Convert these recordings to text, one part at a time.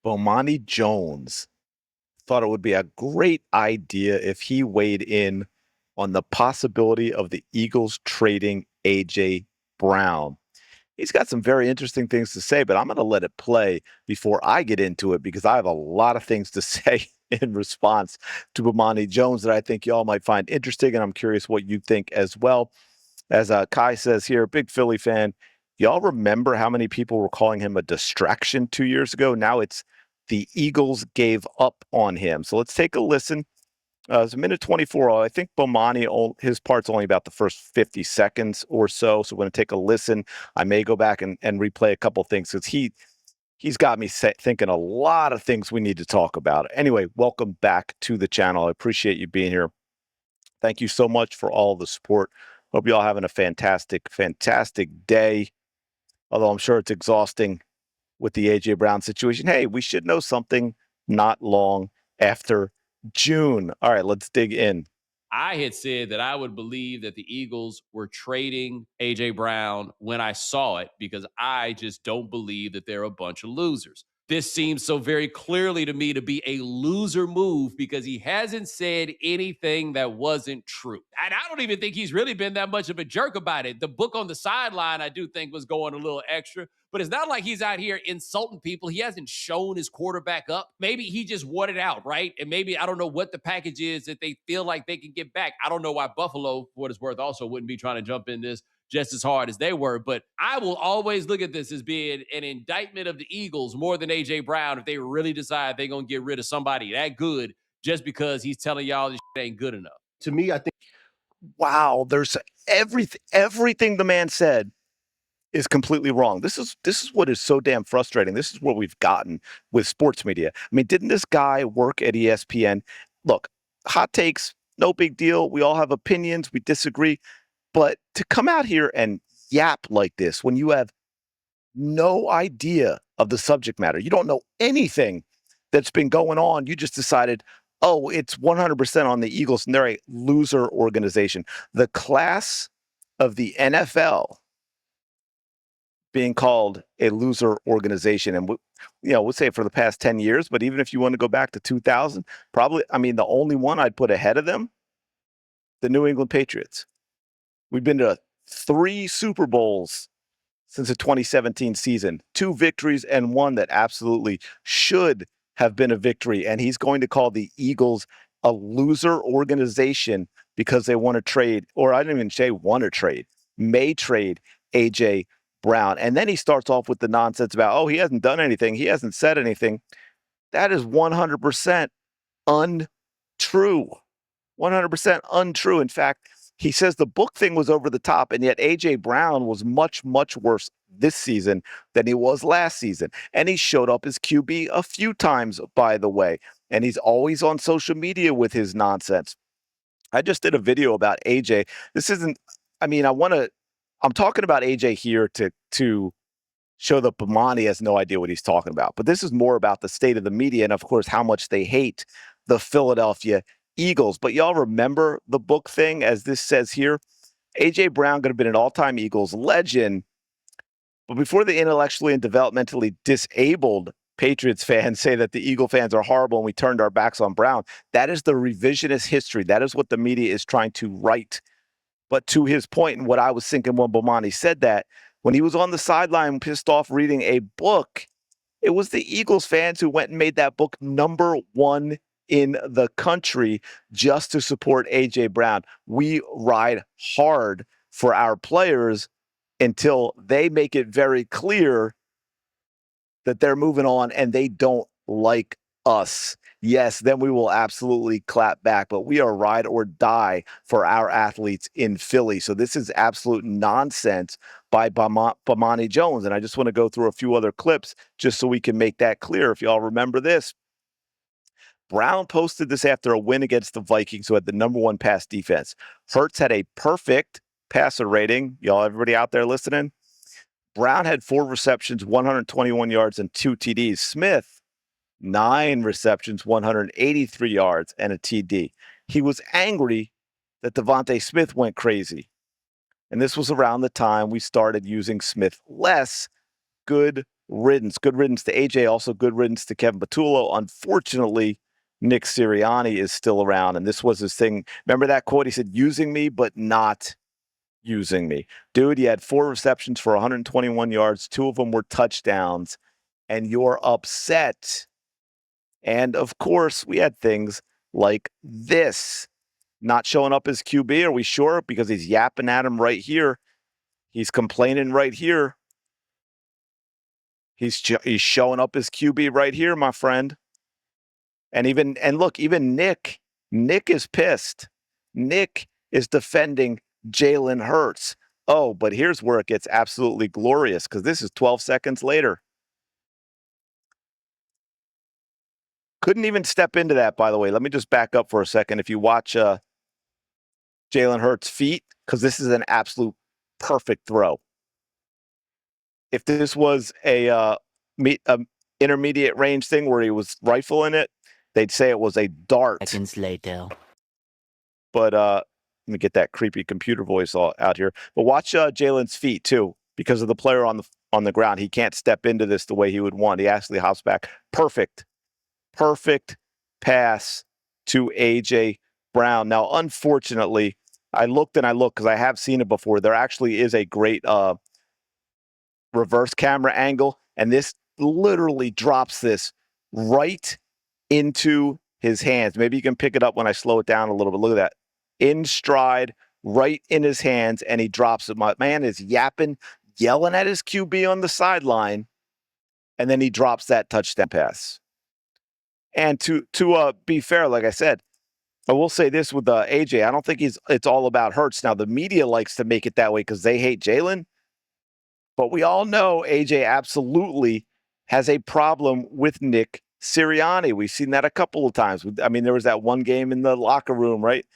Bomani Jones thought it would be a great idea if he weighed in on the possibility of the Eagles trading A.J. Brown. He's got some very interesting things to say, but I'm going to let it play before I get into it because I have a lot of things to say in response to Bomani Jones that I think y'all might find interesting, and I'm curious what you think as well. As Kai says here, big Philly fan. Y'all remember how many people were calling him a distraction 2 years ago? Now it's the Eagles gave up on him. So let's take a listen. It's a minute 24. I think Bomani, his part's only about the first 50 seconds or so. So we're going to take a listen. I may go back and replay a couple things because he's got me thinking a lot of things we need to talk about. Anyway, welcome back to the channel. I appreciate you being here. Thank you so much for all the support. Hope you all having a fantastic, fantastic day. Although I'm sure it's exhausting with the AJ Brown situation. Hey, we should know something not long after June. All right, let's dig in. I had said that I would believe that the Eagles were trading AJ Brown when I saw it because I just don't believe that they're a bunch of losers. This seems so very clearly to me to be a loser move because he hasn't said anything that wasn't true. And I don't even think he's really been that much of a jerk about it. The book on the sideline, I do think, was going a little extra, but it's not like he's out here insulting people. He hasn't shown his quarterback up. Maybe he just wanted out, right? And maybe I don't know what the package is that they feel like they can get back. I don't know why Buffalo, for what it's worth, also wouldn't be trying to jump in this just as hard as they were. But I will always look at this as being an indictment of the Eagles more than AJ Brown if they really decide they're going to get rid of somebody that good just because he's telling y'all this shit ain't good enough. To me, I think Wow, there's everything the man said is completely wrong. This is what is so damn frustrating. This is what we've gotten with sports media. I mean, didn't this guy work at ESPN? Look, hot takes, no big deal. We all have opinions, we disagree, but to come out here and yap like this when you have no idea of the subject matter, you don't know anything that's been going on, you just decided, oh, it's 100% on the Eagles and they're a loser organization. The class of the NFL being called a loser organization. And, we'll say for the past 10 years, but even if you want to go back to 2000, probably, I mean, the only one I'd put ahead of them, the New England Patriots. We've been to 3 Super Bowls since the 2017 season, 2 victories and one that absolutely should have been a victory. And he's going to call the Eagles a loser organization because they want to trade, or I didn't even say want to trade, may trade AJ Brown. And then he starts off with the nonsense about, oh, he hasn't done anything. He hasn't said anything. That is 100% untrue. 100% untrue. In fact, he says the book thing was over the top, and yet AJ Brown was much, much worse this season than he was last season. And he showed up as QB a few times, by the way. And he's always on social media with his nonsense. I just did a video about AJ. This isn't, I mean, I'm talking about AJ here to show that Bomani has no idea what he's talking about. But this is more about the state of the media and, of course, how much they hate the Philadelphia Eagles. But y'all remember the book thing, as this says here? A.J. Brown could have been an all-time Eagles legend, but before the intellectually and developmentally disabled Patriots fans say that the Eagle fans are horrible and we turned our backs on Brown, that is the revisionist history. That is what the media is trying to write. But to his point, and what I was thinking when Bomani said that, when he was on the sideline pissed off reading a book, it was the Eagles fans who went and made that book #1 in the country just to support A.J. Brown. We ride hard for our players until they make it very clear that they're moving on and they don't like us. Yes, then we will absolutely clap back, but we are ride or die for our athletes in Philly. So this is absolute nonsense by Bomani Jones. And I just want to go through a few other clips just so we can make that clear. If y'all remember this, Brown posted this after a win against the Vikings, who had the #1 pass defense. Hurts had a perfect passer rating. Y'all, everybody out there listening? Brown had 4 receptions, 121 yards, and 2 TDs. Smith, 9 receptions, 183 yards, and a TD. He was angry that Devontae Smith went crazy. And this was around the time we started using Smith less. Good riddance. Good riddance to AJ. Also good riddance to Kevin Patullo. Unfortunately, Nick Sirianni is still around, and this was his thing. Remember that quote? He said, using me, but not using me. Dude, he had 4 receptions for 121 yards. 2 of them were touchdowns, and you're upset. And, of course, we had things like this. Not showing up as QB, are we sure? Because he's yapping at him right here. He's complaining right here. He's showing up as QB right here, my friend. And look, even Nick is pissed. Nick is defending Jalen Hurts. Oh, but here's where it gets absolutely glorious, because this is 12 seconds later. Couldn't even step into that, by the way. Let me just back up for a second. If you watch Jalen Hurts' feet, because this is an absolute perfect throw. If this was a intermediate range thing where he was rifling it, they'd say it was a dart. Seconds later. But let me get that creepy computer voice out here. But watch Jalen's feet too, because of the player on the ground. He can't step into this the way he would want. He actually hops back. Perfect pass to AJ Brown. Now, unfortunately, I looked because I have seen it before. There actually is a great reverse camera angle, and this literally drops this right into his hands. Maybe you can pick it up when I slow it down a little bit. Look at that. In stride, right in his hands, and he drops it. My man is yapping, yelling at his QB on the sideline, and then he drops that touchdown pass. And to be fair, like I said, I will say this with AJ, I don't think it's all about Hurts. Now, the media likes to make it that way because they hate Jalen, but we all know AJ absolutely has a problem with Nick Sirianni. We've seen that a couple of times. I mean, there was that one game in the locker room, right?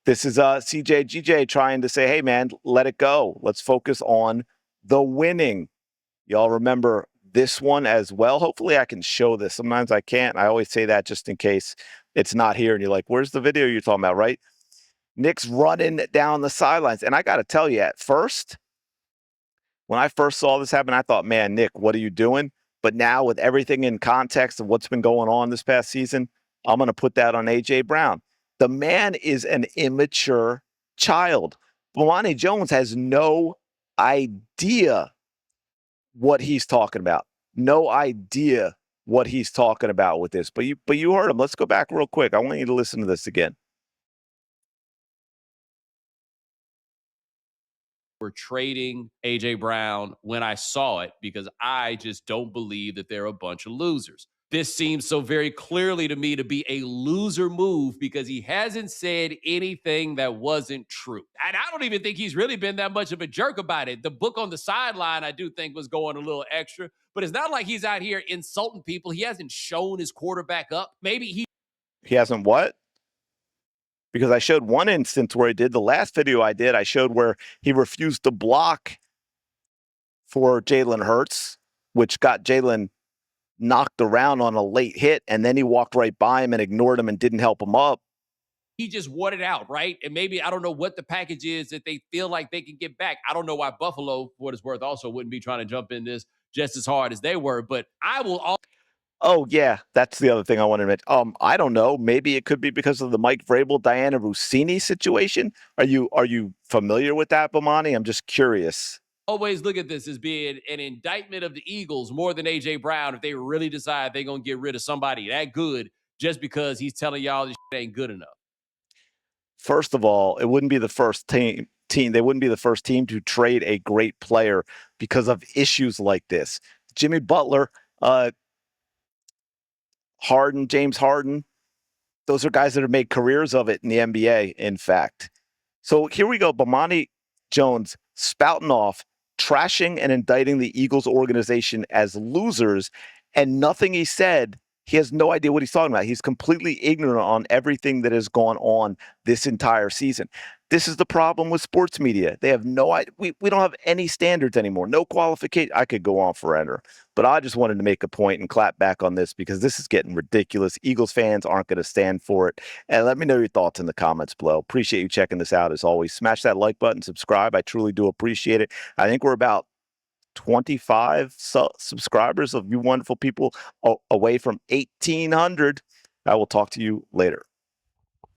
This is CJGJ trying to say, hey, man, let it go. Let's focus on the winning. Y'all remember this one as well? Hopefully I can show this. Sometimes I can't. I always say that just in case it's not here. And you're like, where's the video you're talking about, right? Nick's running down the sidelines. And I got to tell you, at first, when I first saw this happen, I thought, man, Nick, what are you doing? But now with everything in context of what's been going on this past season, I'm going to put that on A.J. Brown. The man is an immature child. Bomani Jones has no idea what he's talking about. No idea what he's talking about with this. But you heard him. Let's go back real quick. I want you to listen to this again. We're trading AJ Brown when I saw it, because I just don't believe that they're a bunch of losers. This seems so very clearly to me to be a loser move, because he hasn't said anything that wasn't true. And I don't even think he's really been that much of a jerk about it. The book on the sideline, I do think, was going a little extra, but it's not like he's out here insulting people. He hasn't shown his quarterback up. Maybe he hasn't what? Because I showed one instance where he did. The last video I did, I showed where he refused to block for Jalen Hurts, which got Jalen knocked around on a late hit, and then he walked right by him and ignored him and didn't help him up. He just wanted out, right? And maybe, I don't know what the package is that they feel like they can get back. I don't know why Buffalo, for what it's worth, also wouldn't be trying to jump in this just as hard as they were, but I will Oh, yeah, that's the other thing I wanted to mention. I don't know. Maybe it could be because of the Mike Vrabel, Diana Rossini situation. Are you familiar with that, Bomani? I'm just curious. always look at this as being an indictment of the Eagles more than AJ Brown if they really decide they're going to get rid of somebody that good just because he's telling y'all this shit ain't good enough. First of all, it wouldn't be the first team. They wouldn't be the first team to trade a great player because of issues like this. Jimmy Butler, Harden, James Harden, those are guys that have made careers of it in the NBA, in fact. So here we go. Bomani Jones spouting off, trashing and indicting the Eagles organization as losers, and nothing he said, he has no idea what he's talking about. He's completely ignorant on everything that has gone on this entire season. This is the problem with sports media. They have no idea. We don't have any standards anymore. No qualification. I could go on forever, but I just wanted to make a point and clap back on this because this is getting ridiculous. Eagles fans aren't going to stand for it. And let me know your thoughts in the comments below. Appreciate you checking this out as always. Smash that like button, subscribe. I truly do appreciate it. I think we're about 25 subscribers of you wonderful people away from 1,800. I will talk to you later.